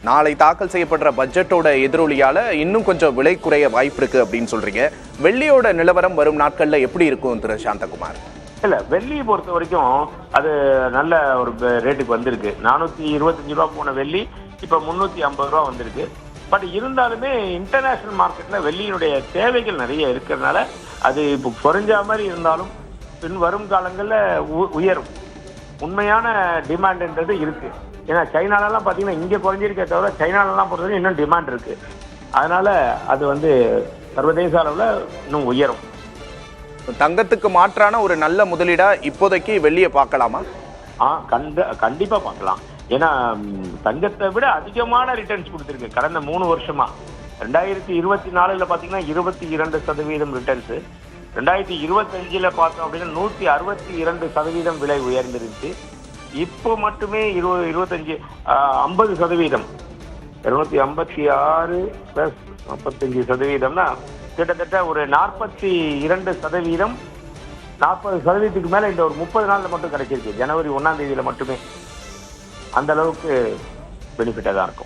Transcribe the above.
நாளை தாக்கல் செய்யப்படுற பட்ஜெட்டோட எதிரொலியால இன்னும் கொஞ்சம் விலை குறைய வாய்ப்பு இருக்கு அப்படின்னு சொல்றீங்க. வெள்ளியோட நிலவரம் வரும் நாட்கள்ல எப்படி இருக்கும் திரு சாந்தகுமார்? இல்ல, வெள்ளியை பொறுத்த வரைக்கும் அது நல்ல ஒரு ரேட்டுக்கு வந்திருக்கு. 425 ரூபா போன வெள்ளி இப்ப 350 ரூபா வந்திருக்கு. பட் இருந்தாலுமே இன்டர்நேஷனல் மார்க்கெட்ல வெள்ளியினுடைய தேவைகள் நிறைய இருக்கிறதுனால அது இப்போ குறைஞ்ச மாதிரி இருந்தாலும் பின் வரும் காலங்கள்ல உயரும். உண்மையான டிமாண்ட்ன்றது இருக்கு. ஏன்னா சைனாலெல்லாம் பாத்தீங்கன்னா இங்க குறைஞ்சிருக்கே தவிர சைனாலெல்லாம் பொறுத்தவரைக்கும் இன்னும் டிமாண்ட் இருக்கு. அதனால அது சர்வதேச அளவுல இன்னும் உயரும். தங்கத்துக்கு மாற்றான ஒரு நல்ல முதலீடா இப்போதைக்கு வெள்ளியை பார்க்கலாமா? கண்டிப்பா பார்க்கலாம். ஏன்னா தங்கத்தை விட அதிகமான ரிட்டர்ன்ஸ் கொடுத்திருக்கு கடந்த 3 வருஷமா. 2024 பாத்தீங்கன்னா 22% ரிட்டர்ன்ஸ். 2025 பார்த்தோம் அப்படின்னா 162% விலை உயர்ந்திருச்சு. இப்போ மட்டுமே 25 50%, 256 பிளஸ் 45%னா கிட்டத்தட்ட ஒரு 42%, 40%க்கு மேல இந்த ஒரு 30 நாள்ல மட்டும் கிடைச்சிருக்கு. ஜனவரி 1ஆம் தேதியில மட்டுமே அந்த அளவுக்கு பெனிஃபிட்டா தான் இருக்கும்.